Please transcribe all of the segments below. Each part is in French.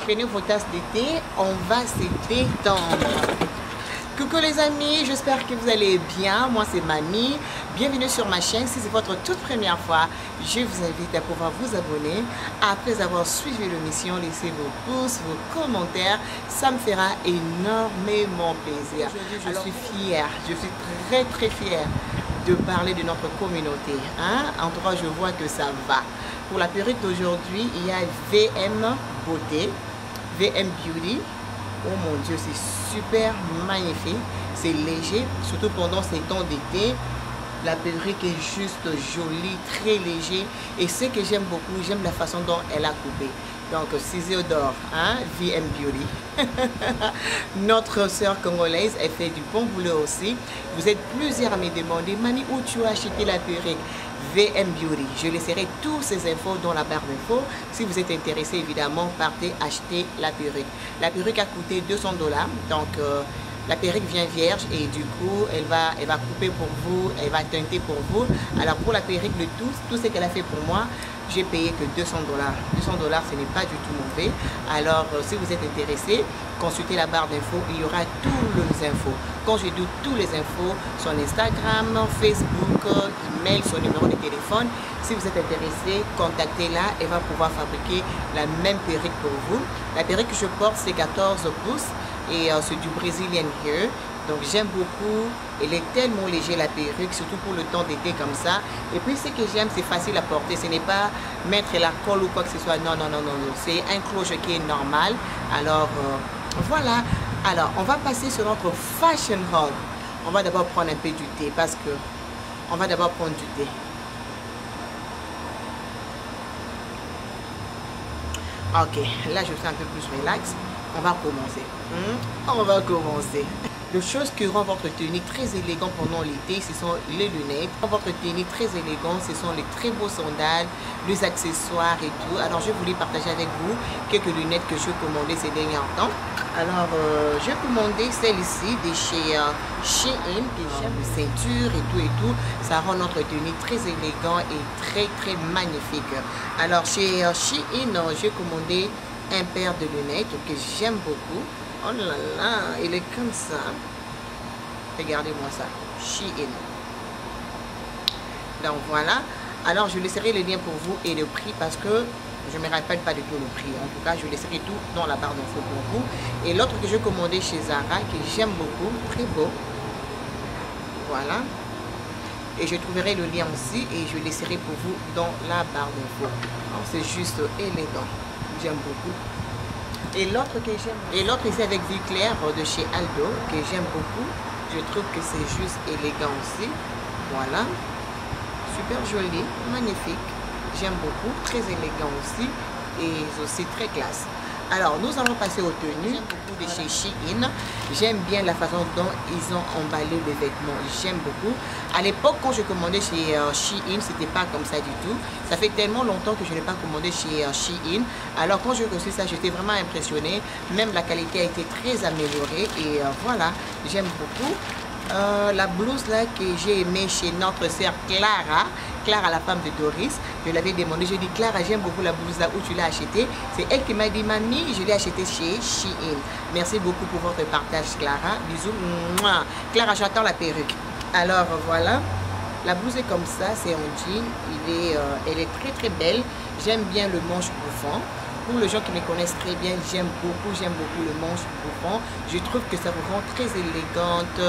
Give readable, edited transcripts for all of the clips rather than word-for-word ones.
Prenez vos tasses d'été, on va se détendre. Coucou les amis, j'espère que vous allez bien. Moi c'est Mamie. Bienvenue sur ma chaîne. Si c'est votre toute première fois, je vous invite à pouvoir vous abonner. Après avoir suivi l'émission, laissez vos pouces, vos commentaires. Ça me fera énormément plaisir. Aujourd'hui, je suis fière. Je suis très fière de parler de notre communauté. En tout cas, je vois que ça va. Pour la période d'aujourd'hui, il y a VM Beauté, VM Beauty. Oh mon Dieu, c'est super magnifique, c'est léger, surtout pendant ces temps d'été. La perruque est juste jolie, très léger. Et ce que j'aime beaucoup, j'aime la façon dont elle a coupé. Donc, Ciséodore, VM Beauty. Notre sœur congolaise, elle fait du bon boulot aussi. Vous êtes plusieurs à me demander, Mami, où tu as acheté la perruque? VM Beauty. Je laisserai toutes ces infos dans la barre d'infos. Si vous êtes intéressé, évidemment, partez acheter la perruque. La perruque a coûté 200 $. Donc, la perruque vient vierge et du coup, elle va couper pour vous, elle va teinter pour vous. Alors, pour la perruque, tout ce qu'elle a fait pour moi, j'ai payé que 200 $. 200 $, ce n'est pas du tout mauvais. Alors, si vous êtes intéressé, consultez la barre d'infos, il y aura toutes les infos. Quand je dis toutes les infos, son Instagram, Facebook, email, son numéro de téléphone. Si vous êtes intéressé, contactez-la, elle va pouvoir fabriquer la même perruque pour vous. La perruque que je porte, c'est 14 pouces et c'est du Brazilian Hair. Donc j'aime beaucoup, elle est tellement léger la perruque, surtout pour le temps d'été comme ça. Et puis ce que j'aime, c'est facile à porter, ce n'est pas mettre la colle ou quoi que ce soit, non, c'est un cloche qui est normal. Alors voilà, alors on va passer sur notre fashion haul. On va d'abord prendre un peu du thé parce que on va d'abord prendre du thé. Ok, là je suis un peu plus relax. On va commencer. On va commencer. Les choses qui rendent votre tenue très élégant pendant l'été, ce sont les lunettes. Votre tenue très élégant, ce sont les très beaux sandales, les accessoires et tout. Alors, je voulais partager avec vous quelques lunettes que j'ai commandées ces derniers temps. Alors, j'ai commandé celle-ci de chez Shein, que j'aime, ceinture et tout. Ça rend notre tenue très élégant et très magnifique. Alors, chez Shein, j'ai commandé un paire de lunettes que j'aime beaucoup. Oh là là, il est comme ça. Regardez-moi ça. Shein. Donc voilà. Alors je laisserai le lien pour vous et le prix parce que je ne me rappelle pas du tout le prix. En tout cas, je laisserai tout dans la barre d'infos pour vous. Et l'autre que j'ai commandé chez Zara, que j'aime beaucoup, très beau. Voilà. Et je trouverai le lien aussi et je laisserai pour vous dans la barre d'infos. C'est juste élégant. J'aime beaucoup. Et l'autre que j'aime, et l'autre ici avec vie claire de chez Aldo, que j'aime beaucoup. Je trouve que c'est juste élégant aussi. Voilà. Super joli, magnifique. J'aime beaucoup, très élégant aussi. Et aussi très classe. Alors, nous allons passer aux tenues. J'aime beaucoup de chez Shein. J'aime bien la façon dont ils ont emballé les vêtements. J'aime beaucoup. À l'époque, quand je commandais chez Shein, c'était pas comme ça du tout. Ça fait tellement longtemps que je n'ai pas commandé chez Shein. Alors, quand j'ai reçu ça, j'étais vraiment impressionnée. Même la qualité a été très améliorée. Et voilà, j'aime beaucoup. La blouse là que j'ai aimée chez notre sœur Clara, la femme de Doris, je l'avais demandé, j'ai dit Clara, j'aime beaucoup la blouse là où tu l'as achetée. C'est elle qui m'a dit Mamie, je l'ai achetée chez Shein. Merci beaucoup pour votre partage Clara, bisous. Mouah. Clara, j'attends la perruque. Alors voilà, la blouse est comme ça, c'est en jean, elle est très belle. J'aime bien le manche bouffant. Pour les gens qui me connaissent très bien, j'aime beaucoup le manche bouffant. Je trouve que ça vous rend très élégante,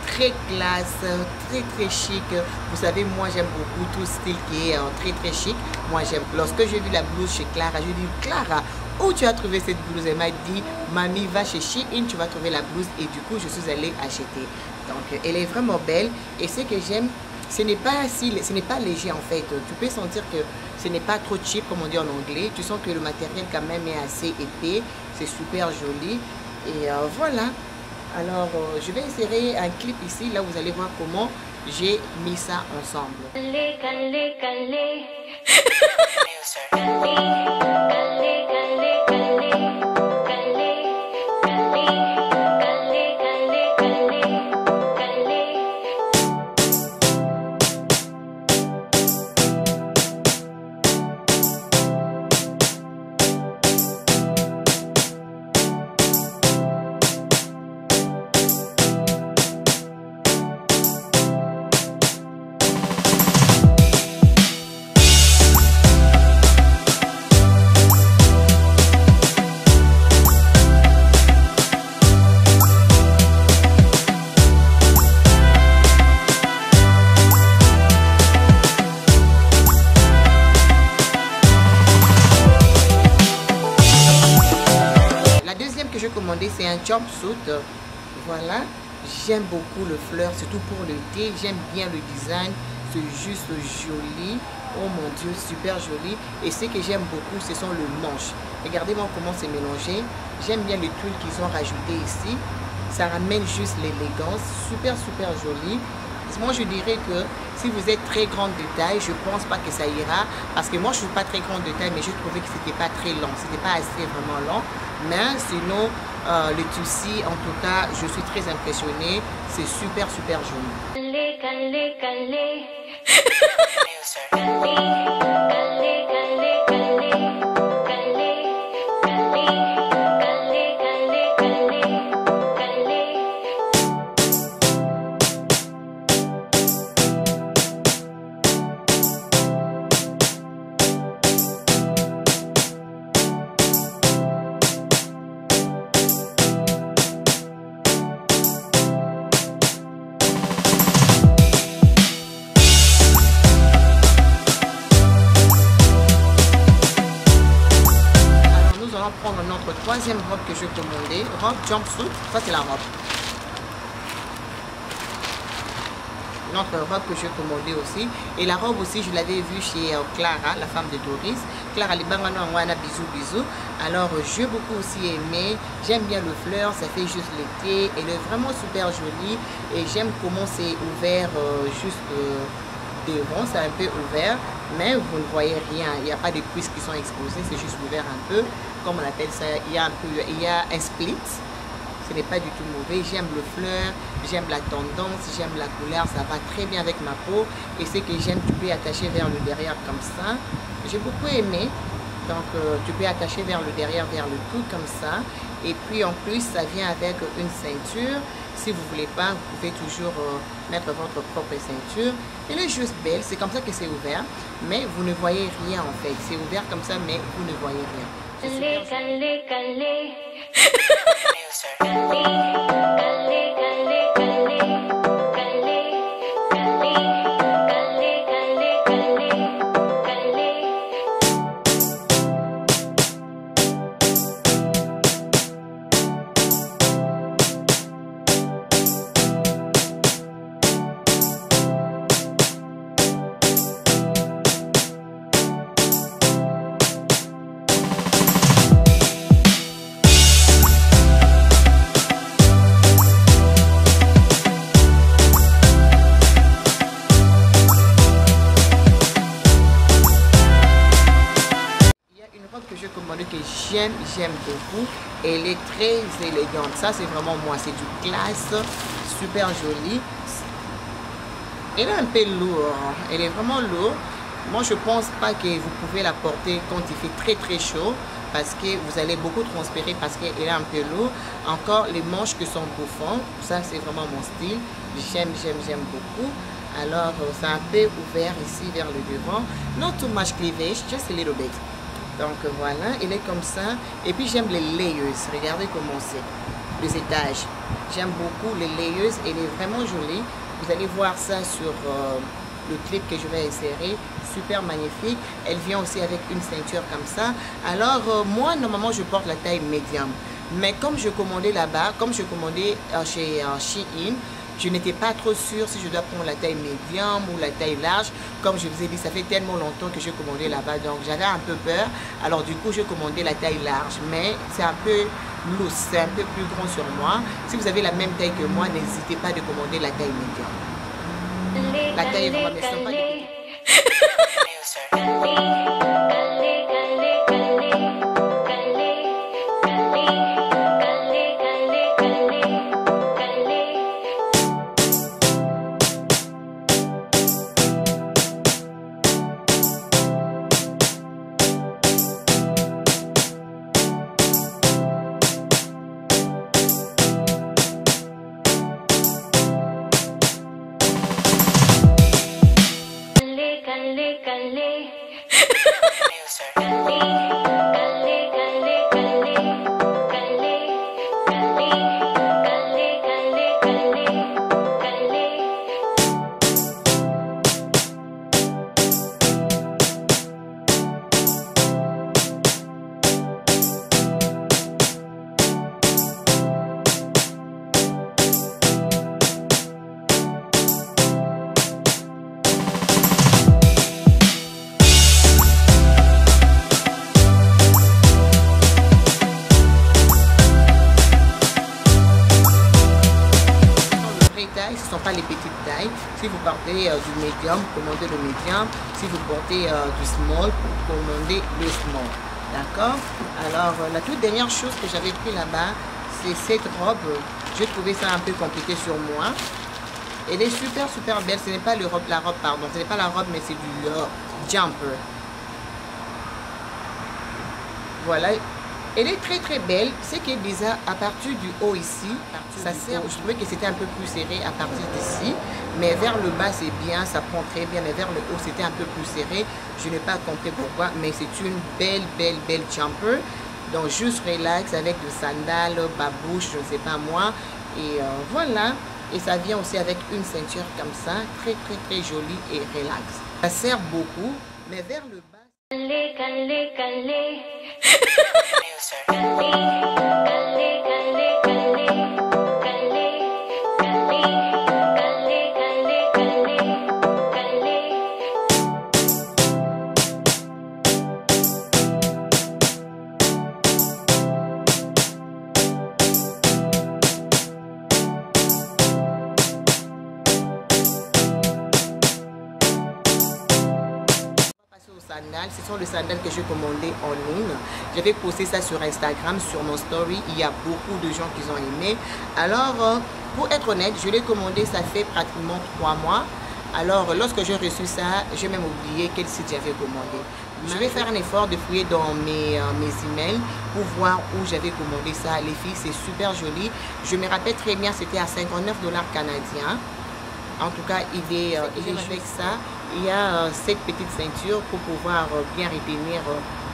très classe, très chic. Vous savez, moi j'aime beaucoup tout style qui est très chic. Moi j'aime. Lorsque j'ai vu la blouse chez Clara, je dis Clara, où tu as trouvé cette blouse? Elle m'a dit, Mamie, va chez Shein, tu vas trouver la blouse. Et du coup, je suis allée acheter. Donc, elle est vraiment belle. Et ce que j'aime, ce n'est pas léger en fait. Tu peux sentir que ce n'est pas trop cheap comme on dit en anglais. Tu sens que le matériel quand même est assez épais. C'est super joli. Et voilà. Alors je vais insérer un clip ici. Là vous allez voir comment j'ai mis ça ensemble. commandé, c'est un jumpsuit. Voilà, j'aime beaucoup le fleur, surtout pour l'été. J'aime bien le design, c'est juste joli. Oh mon Dieu, super joli. Et ce que j'aime beaucoup, ce sont les manches. Regardez-moi comment c'est mélangé. J'aime bien les tuiles qu'ils ont rajoutées ici. Ça ramène juste l'élégance. Super, super joli. Moi, je dirais que si vous êtes très grande de taille, je ne pense pas que ça ira. Parce que moi, je ne suis pas très grande de taille, mais je trouvais que ce n'était pas très long. Ce n'était pas assez vraiment long. Mais sinon, le tissu, en tout cas, je suis très impressionnée. C'est super, super joli. Prendre notre troisième robe que je commandais, robe jumpsuit, ça c'est la robe. Notre robe que je commandais aussi, et la robe aussi je l'avais vue chez Clara, la femme de Doris. Clara Libangano Anwana, bisous bisous. Alors j'ai beaucoup aussi aimé, j'aime bien le fleur, ça fait juste l'été, elle est vraiment super jolie et j'aime comment c'est ouvert juste devant, c'est un peu ouvert, mais vous ne voyez rien, il n'y a pas de cuisses qui sont exposées, c'est juste ouvert un peu, comme on appelle ça, il y a un split, ce n'est pas du tout mauvais. J'aime le fleur, j'aime la tendance, j'aime la couleur, ça va très bien avec ma peau, et ce que j'aime, tu peux attacher vers le derrière comme ça, j'ai beaucoup aimé. Donc tu peux attacher vers le derrière, vers le cou comme ça, et puis en plus ça vient avec une ceinture. Si vous ne voulez pas, vous pouvez toujours mettre votre propre ceinture. Elle est juste belle, c'est comme ça que c'est ouvert, mais vous ne voyez rien en fait. C'est ouvert comme ça, mais vous ne voyez rien. Que j'aime beaucoup, elle est très élégante, ça c'est vraiment moi, c'est du classe, super jolie. Elle est un peu lourde, elle est vraiment lourde. Moi je pense pas que vous pouvez la porter quand il fait très très chaud, parce que vous allez beaucoup transpirer, parce qu'elle est un peu lourde. Encore les manches qui sont bouffants, ça c'est vraiment mon style, j'aime beaucoup. Alors c'est un peu ouvert ici vers le devant, not too much cleavage, just a little bit. Donc voilà, il est comme ça. Et puis j'aime les layers. Regardez comment c'est. Les étages. J'aime beaucoup les layers. Elle est vraiment jolie. Vous allez voir ça sur le clip que je vais insérer. Super magnifique. Elle vient aussi avec une ceinture comme ça. Alors moi, normalement, je porte la taille médium. Mais comme je commandais là-bas, comme je commandais chez Shein, je n'étais pas trop sûre si je dois prendre la taille médium ou la taille large. Comme je vous ai dit, ça fait tellement longtemps que j'ai commandé là-bas, donc j'avais un peu peur. Alors du coup, j'ai commandé la taille large, mais c'est un peu loose, c'est un peu plus grand sur moi. Si vous avez la même taille que moi, n'hésitez pas de commander la taille médium. La taille est vraiment sympa. du médium, commandez le médium. Si vous portez du small, commandez le small. D'accord? Alors, la toute dernière chose que j'avais pris là-bas, c'est cette robe. J'ai trouvé ça un peu compliqué sur moi. Elle est super belle. Ce n'est pas la robe, pardon. Ce n'est pas la robe, mais c'est du jumper. Voilà. Elle est très belle. Ce qui est bizarre, à partir du haut ici, ça sert. Je trouvais que c'était un peu plus serré à partir d'ici. Mais vers le bas, c'est bien. Ça prend très bien. Mais vers le haut, c'était un peu plus serré. Je n'ai pas compris pourquoi. Mais c'est une belle jumper. Donc, juste relax avec des sandales, babouche, je ne sais pas moi. Et voilà. Et ça vient aussi avec une ceinture comme ça. Très jolie et relax. Ça sert beaucoup. Mais vers le bas... Ce sont les sandales que j'ai commandées en ligne. J'avais posté ça sur Instagram, sur mon story. Il y a beaucoup de gens qui ont aimé. Alors, pour être honnête, je l'ai commandé, ça fait pratiquement 3 mois. Alors, lorsque j'ai reçu ça, j'ai même oublié quel site j'avais commandé. Je vais faire un effort de fouiller dans mes emails pour voir où j'avais commandé ça. Les filles, c'est super joli. Je me rappelle très bien, c'était à 59 $ canadiens. En tout cas, il est avec ça. Il y a cette petite ceinture pour pouvoir bien retenir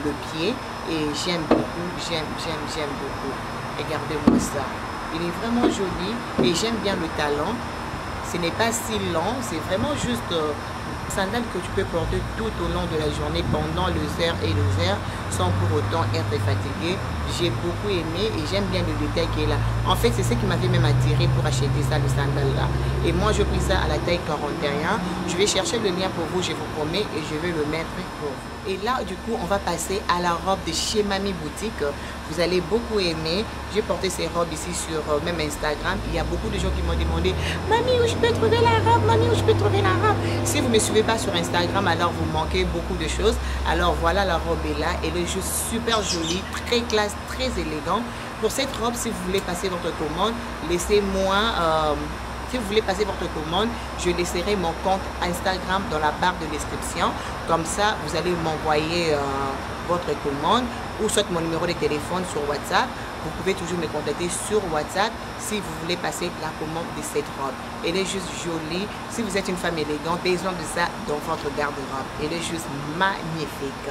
le pied. Et j'aime beaucoup, j'aime beaucoup. Regardez-moi ça. Il est vraiment joli et j'aime bien le talon. Ce n'est pas si long, c'est vraiment juste sandales que tu peux porter tout au long de la journée pendant les heures et les heures sans pour autant être fatigué. J'ai beaucoup aimé et j'aime bien le détail qui est là. En fait, c'est ce qui m'avait même attiré pour acheter ça, le sandal là. Et moi, je pris ça à la taille 41. Je vais chercher le lien pour vous, je vous promets, et je vais le mettre pour vous. Et là, du coup, on va passer à la robe de chez Mami Boutique. Vous allez beaucoup aimer. J'ai porté ces robes ici sur même Instagram. Il y a beaucoup de gens qui m'ont demandé « Mami, où je peux trouver la robe? Mami, où je peux trouver la robe ?» Si vous ne me suivez pas sur Instagram, alors vous manquez beaucoup de choses. Alors voilà, la robe est là. Elle est juste super jolie, très classe, très élégante. Pour cette robe, si vous voulez passer votre commande, laissez-moi... si vous voulez passer votre commande, je laisserai mon compte Instagram dans la barre de description. Comme ça, vous allez m'envoyer votre commande ou soit mon numéro de téléphone sur WhatsApp. Vous pouvez toujours me contacter sur WhatsApp si vous voulez passer la commande de cette robe. Elle est juste jolie. Si vous êtes une femme élégante, besoin de ça dans votre garde-robe. Elle est juste magnifique.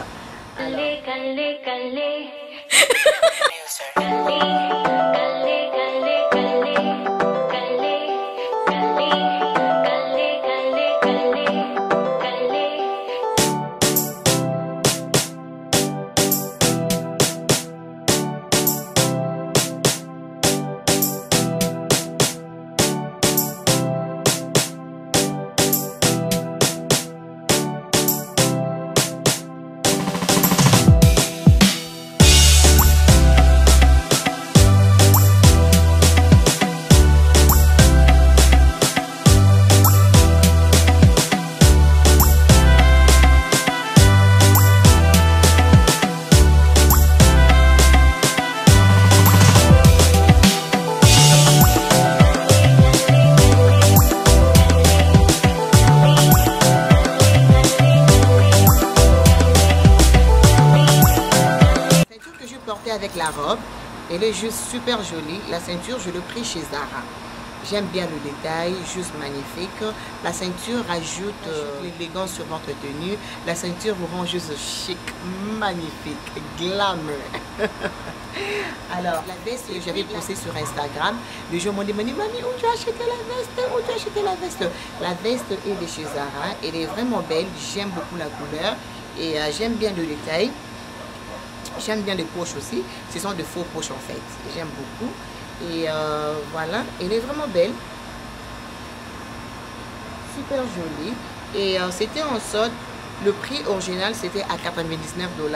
Avec la robe, elle est juste super jolie. La ceinture, je l'ai pris chez Zara. J'aime bien le détail, juste magnifique. La ceinture rajoute l'élégance sur votre tenue. La ceinture vous rend juste chic, magnifique, glamour. Alors, la veste que j'avais postée sur Instagram, les gens m'ont demandé, Mami, où tu as acheté la veste? Où tu as acheté la veste? La veste est de chez Zara. Elle est vraiment belle. J'aime beaucoup la couleur et j'aime bien le détail. J'aime bien les poches aussi. Ce sont de faux poches en fait. J'aime beaucoup. Et voilà. Elle est vraiment belle. Super jolie. Et c'était en solde. Le prix original c'était à 99 $.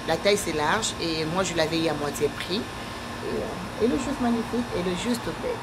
La taille c'est large. Et moi je l'avais eu à moitié prix. Et elle est juste magnifique. Elle est juste belle.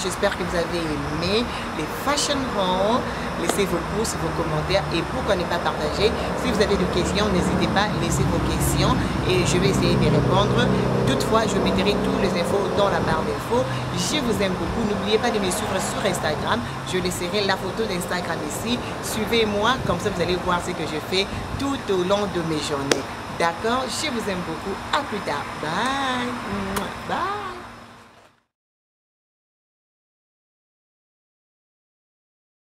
J'espère que vous avez aimé les fashion hauls. Laissez vos pouces, vos commentaires et pourquoi ne pas partager. Si vous avez des questions, n'hésitez pas, laissez vos questions et je vais essayer de répondre. Toutefois, je mettrai tous les infos dans la barre d'infos. Je vous aime beaucoup. N'oubliez pas de me suivre sur Instagram. Je laisserai la photo d'Instagram ici. Suivez-moi, comme ça vous allez voir ce que je fais tout au long de mes journées. D'accord? Je vous aime beaucoup. À plus tard. Bye. Bye.